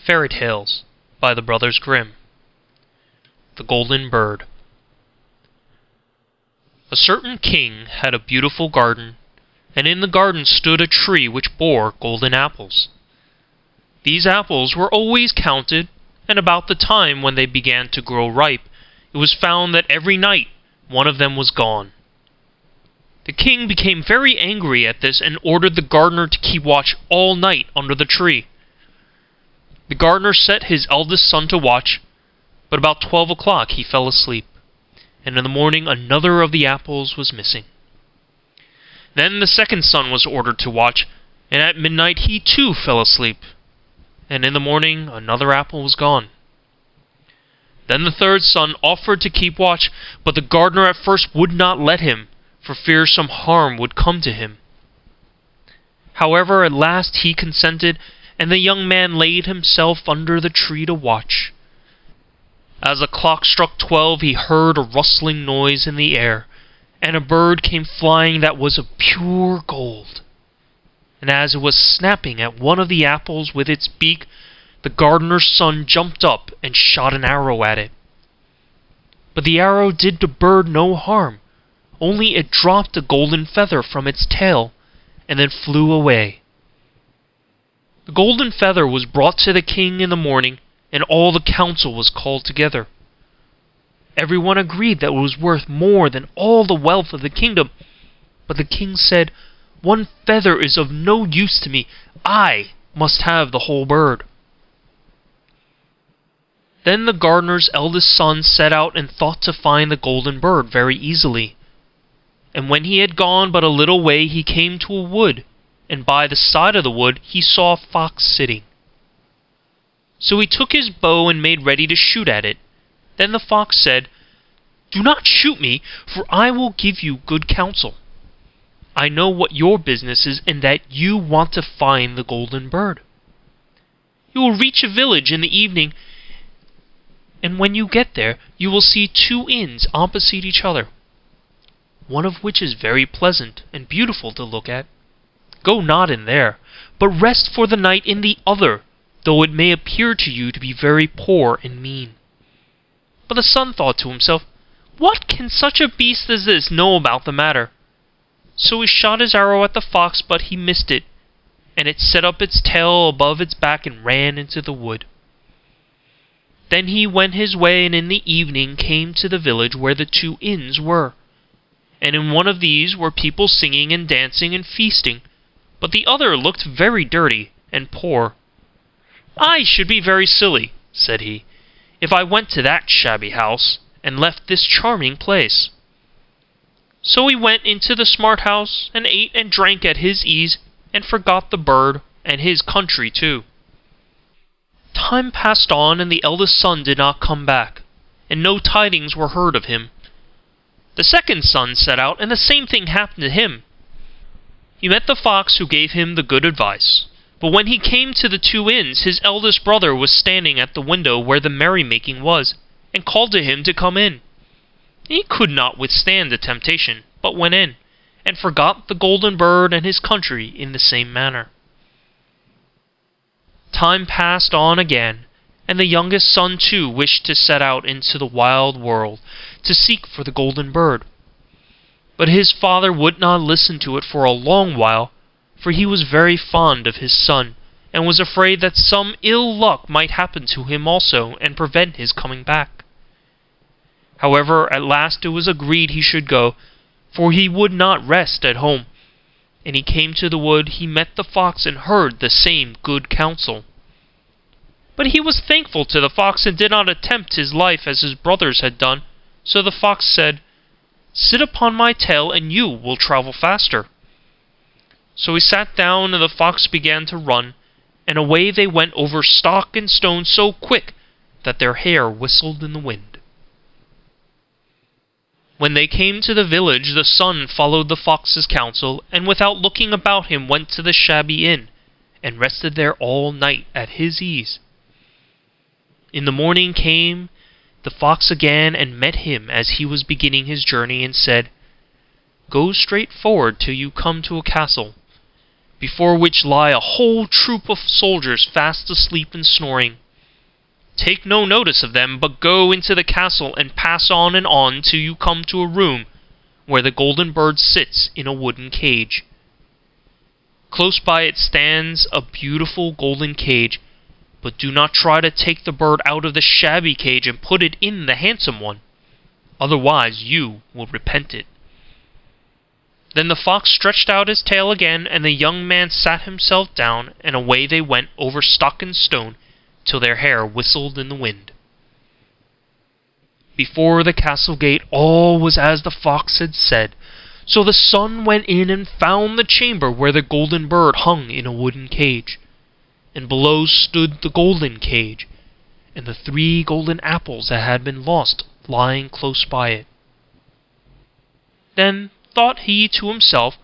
Fairy Tales by the Brothers Grimm. The Golden Bird. A certain king had a beautiful garden, and in the garden stood a tree which bore golden apples. These apples were always counted, and about the time when they began to grow ripe, it was found that every night one of them was gone. The king became very angry at this and ordered the gardener to keep watch all night under the tree. The gardener set his eldest son to watch, but about 12 o'clock he fell asleep, and in the morning another of the apples was missing. Then the second son was ordered to watch, and at midnight he too fell asleep, and in the morning another apple was gone. Then the third son offered to keep watch, but the gardener at first would not let him, for fear some harm would come to him. However, at last he consented, and the young man laid himself under the tree to watch. As the clock struck 12, he heard a rustling noise in the air, and a bird came flying that was of pure gold. And as it was snapping at one of the apples with its beak, the gardener's son jumped up and shot an arrow at it. But the arrow did the bird no harm, only it dropped a golden feather from its tail, and then flew away. The golden feather was brought to the king in the morning, and all the council was called together. Everyone agreed that it was worth more than all the wealth of the kingdom, but the king said, "One feather is of no use to me. I must have the whole bird." Then the gardener's eldest son set out and thought to find the golden bird very easily. And when he had gone but a little way, he came to a wood, and by the side of the wood he saw a fox sitting. So he took his bow and made ready to shoot at it. Then the fox said, "Do not shoot me, for I will give you good counsel. I know what your business is, and that you want to find the golden bird. You will reach a village in the evening, and when you get there, you will see two inns opposite each other, one of which is very pleasant and beautiful to look at. Go not in there, but rest for the night in the other, though it may appear to you to be very poor and mean." But the son thought to himself, "What can such a beast as this know about the matter?" So he shot his arrow at the fox, but he missed it, and it set up its tail above its back and ran into the wood. Then he went his way, and in the evening came to the village where the two inns were. And in one of these were people singing and dancing and feasting, but the other looked very dirty and poor. "I should be very silly," said he, "if I went to that shabby house, and left this charming place." So he went into the smart house, and ate and drank at his ease, and forgot the bird, and his country too. Time passed on, and the eldest son did not come back, and no tidings were heard of him. The second son set out, and the same thing happened to him. He met the fox, who gave him the good advice. But when he came to the two inns, his eldest brother was standing at the window where the merrymaking was, and called to him to come in. He could not withstand the temptation, but went in, and forgot the golden bird and his country in the same manner. Time passed on again, and the youngest son too wished to set out into the wild world to seek for the golden bird. But his father would not listen to it for a long while, for he was very fond of his son, and was afraid that some ill luck might happen to him also, and prevent his coming back. However, at last it was agreed he should go, for he would not rest at home. And he came to the wood, he met the fox, and heard the same good counsel. But he was thankful to the fox, and did not attempt his life as his brothers had done. So the fox said, "Sit upon my tail, and you will travel faster." So he sat down, and the fox began to run, and away they went over stock and stone so quick that their hair whistled in the wind. When they came to the village, the son followed the fox's counsel, and without looking about him went to the shabby inn, and rested there all night at his ease. In the morning came the fox again, and met him as he was beginning his journey, and said, "Go straight forward till you come to a castle. before which lie a whole troop of soldiers fast asleep and snoring. Take no notice of them, but go into the castle and pass on and on till you come to a room where the golden bird sits in a wooden cage. Close by it stands a beautiful golden cage, but do not try to take the bird out of the shabby cage and put it in the handsome one, otherwise you will repent it." Then the fox stretched out his tail again, and the young man sat himself down, and away they went over stock and stone, till their hair whistled in the wind. Before the castle gate all was as the fox had said, so the son went in and found the chamber where the golden bird hung in a wooden cage, and below stood the golden cage, and the 3 golden apples that had been lost lying close by it. Then thought he to himself,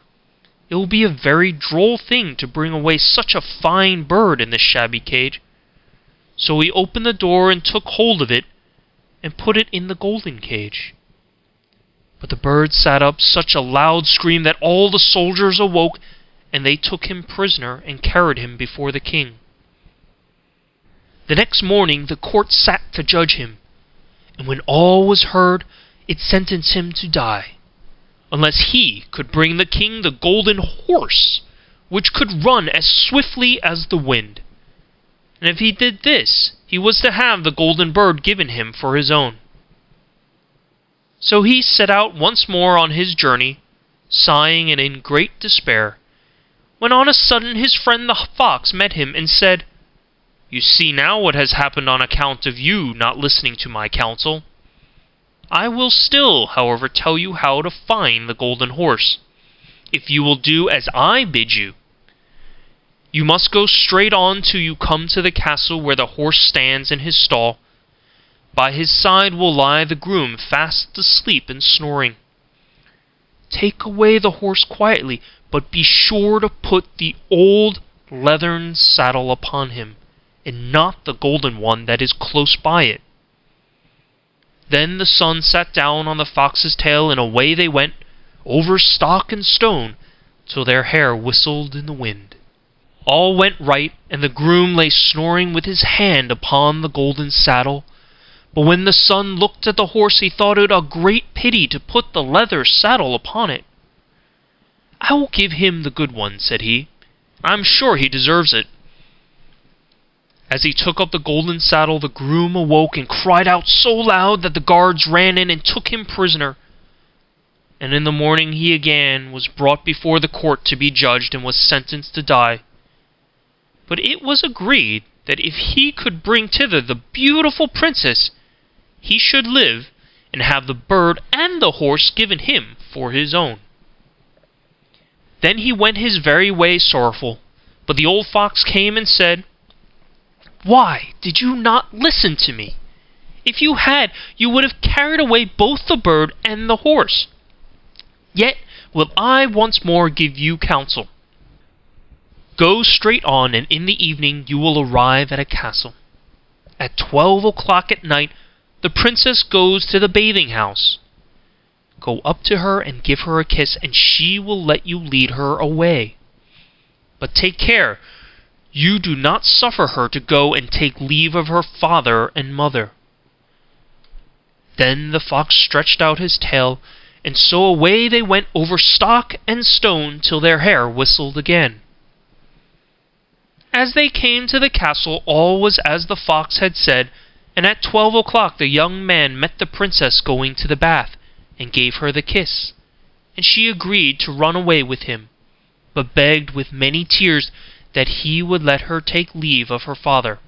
"It will be a very droll thing to bring away such a fine bird in this shabby cage." So he opened the door and took hold of it, and put it in the golden cage. But the bird set up such a loud scream that all the soldiers awoke, and they took him prisoner and carried him before the king. The next morning the court sat to judge him, and when all was heard, it sentenced him to die, unless he could bring the king the golden horse, which could run as swiftly as the wind. And if he did this, he was to have the golden bird given him for his own. So he set out once more on his journey, sighing and in great despair, when on a sudden his friend the fox met him and said, "You see now what has happened on account of you not listening to my counsel. I will still, however, tell you how to find the golden horse, if you will do as I bid you. You must go straight on till you come to the castle where the horse stands in his stall. By his side will lie the groom fast asleep and snoring. Take away the horse quietly, but be sure to put the old leathern saddle upon him, and not the golden one that is close by it." Then the son sat down on the fox's tail, and away they went, over stock and stone, till their hair whistled in the wind. All went right, and the groom lay snoring with his hand upon the golden saddle. But when the son looked at the horse, he thought it a great pity to put the leather saddle upon it. "I will give him the good one," said he. "I am sure he deserves it." As he took up the golden saddle, the groom awoke and cried out so loud that the guards ran in and took him prisoner. And in the morning he again was brought before the court to be judged, and was sentenced to die. But it was agreed that if he could bring thither the beautiful princess, he should live, and have the bird and the horse given him for his own. Then he went his very way sorrowful, but the old fox came and said, "Why did you not listen to me? If you had, you would have carried away both the bird and the horse. Yet will I once more give you counsel. Go straight on, and in the evening you will arrive at a castle. At 12 o'clock at night, the princess goes to the bathing house. Go up to her and give her a kiss, and she will let you lead her away. But take care, you do not suffer her to go and take leave of her father and mother." Then the fox stretched out his tail, and so away they went over stock and stone till their hair whistled again. As they came to the castle, all was as the fox had said, and at 12 o'clock the young man met the princess going to the bath, and gave her the kiss, and she agreed to run away with him, but begged with many tears that he would let her take leave of her father.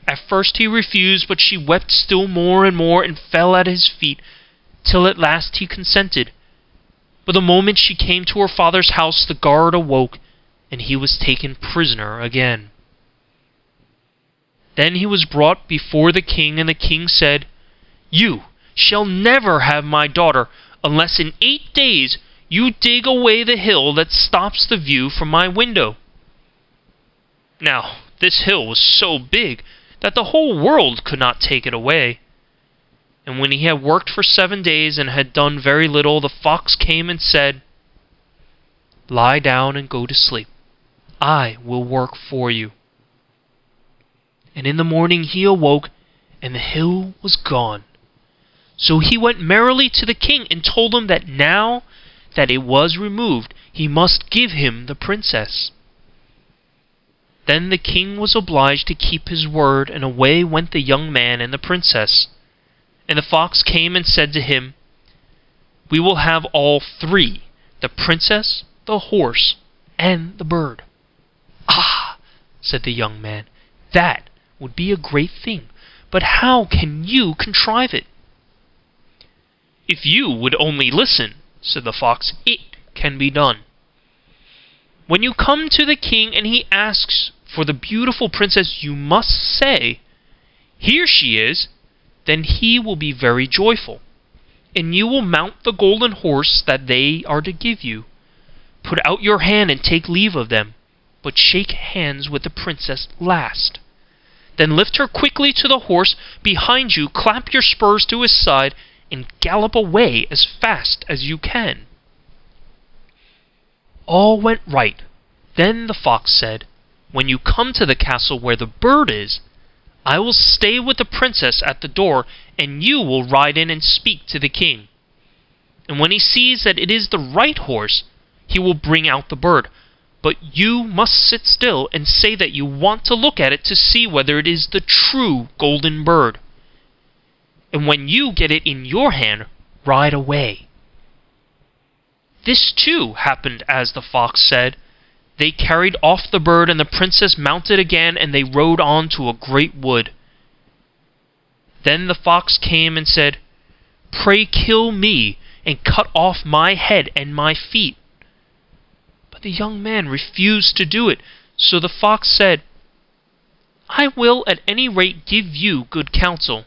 At first he refused, but she wept still more and more, and fell at his feet, till at last he consented. But the moment she came to her father's house, the guard awoke, and he was taken prisoner again. Then he was brought before the king, and the king said, "You shall never have my daughter, unless in 8 days you dig away the hill that stops the view from my window." Now this hill was so big that the whole world could not take it away. And when he had worked for 7 days, and had done very little, the fox came and said, Lie down and go to sleep. I will work for you." And in the morning he awoke, and the hill was gone. So he went merrily to the king and told him that now that it was removed, he must give him the princess. Then the king was obliged to keep his word, and away went the young man and the princess. And the fox came and said to him, "We will have all three, the princess, the horse, and the bird." "Ah," said the young man, "that would be a great thing, but how can you contrive it?" "If you would only listen," said the fox, "it can be done. When you come to the king and he asks for the beautiful princess, you must say, 'Here she is,' then he will be very joyful, and you will mount the golden horse that they are to give you. Put out your hand and take leave of them, but shake hands with the princess last. Then lift her quickly to the horse behind you, clap your spurs to his side, and gallop away as fast as you can." All went right. Then the fox said, "When you come to the castle where the bird is, I will stay with the princess at the door, and you will ride in and speak to the king. And when he sees that it is the right horse, he will bring out the bird. But you must sit still and say that you want to look at it to see whether it is the true golden bird. And when you get it in your hand, ride away." This too happened as the fox said. They carried off the bird, and the princess mounted again, and they rode on to a great wood. Then the fox came and said, "Pray kill me, and cut off my head and my feet." But the young man refused to do it, so the fox said, "I will at any rate give you good counsel.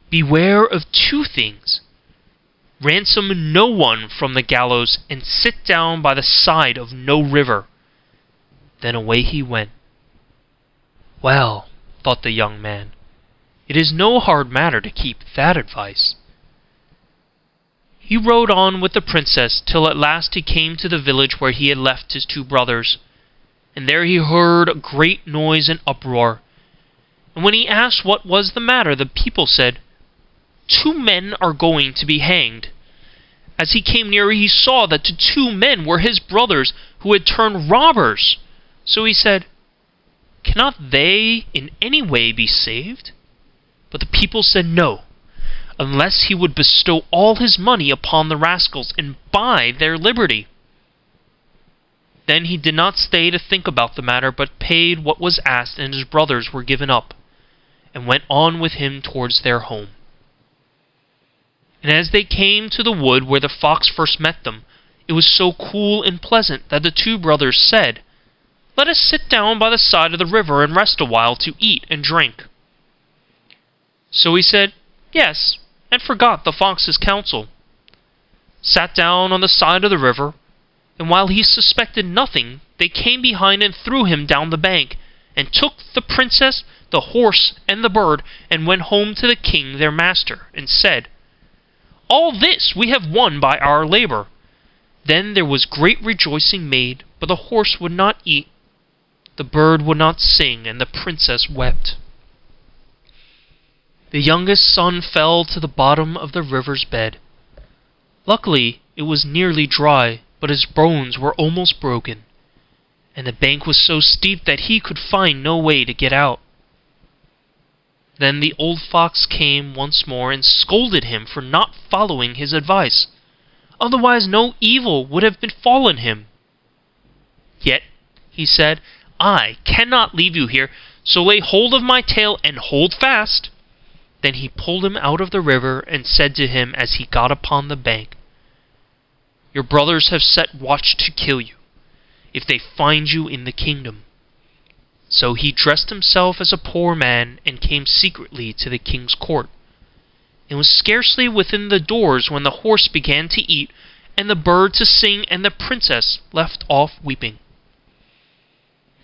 Beware of two things. Ransom no one from the gallows, and sit down by the side of no river." Then away he went. "Well," thought the young man, "it is no hard matter to keep that advice." He rode on with the princess till at last he came to the village where he had left his two brothers, and there he heard a great noise and uproar. And when he asked what was the matter, the people said, "Two men are going to be hanged." As he came nearer, he saw that the two men were his brothers, who had turned robbers. So he said, "Cannot they in any way be saved?" But the people said no, unless he would bestow all his money upon the rascals and buy their liberty. Then he did not stay to think about the matter, but paid what was asked, and his brothers were given up, and went on with him towards their home. And as they came to the wood where the fox first met them, it was so cool and pleasant that the two brothers said, "Let us sit down by the side of the river and rest a while to eat and drink." So he said, "Yes," and forgot the fox's counsel, sat down on the side of the river, and while he suspected nothing, they came behind and threw him down the bank, and took the princess, the horse, and the bird, and went home to the king their master, and said, "All this we have won by our labour." Then there was great rejoicing made, but the horse would not eat, the bird would not sing, and the princess wept. The youngest son fell to the bottom of the river's bed. Luckily it was nearly dry, but his bones were almost broken, and the bank was so steep that he could find no way to get out. Then the old fox came once more and scolded him for not following his advice, otherwise no evil would have befallen him. "Yet," he said, "I cannot leave you here, so lay hold of my tail and hold fast." Then he pulled him out of the river, and said to him as he got upon the bank, "Your brothers have set watch to kill you, if they find you in the kingdom." So he dressed himself as a poor man, and came secretly to the king's court, and was scarcely within the doors when the horse began to eat, and the bird to sing, and the princess left off weeping.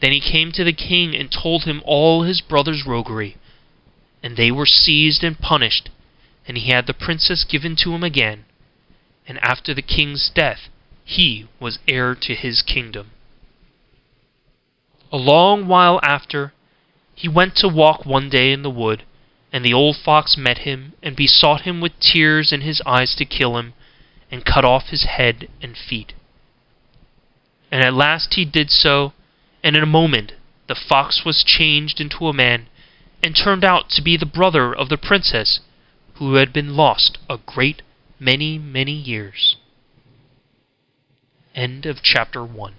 Then he came to the king and told him all his brother's roguery, and they were seized and punished, and he had the princess given to him again, and after the king's death he was heir to his kingdom. A long while after, he went to walk one day in the wood, and the old fox met him, and besought him with tears in his eyes to kill him, and cut off his head and feet. And at last he did so, and in a moment the fox was changed into a man, and turned out to be the brother of the princess, who had been lost a great many years. End of chapter 1.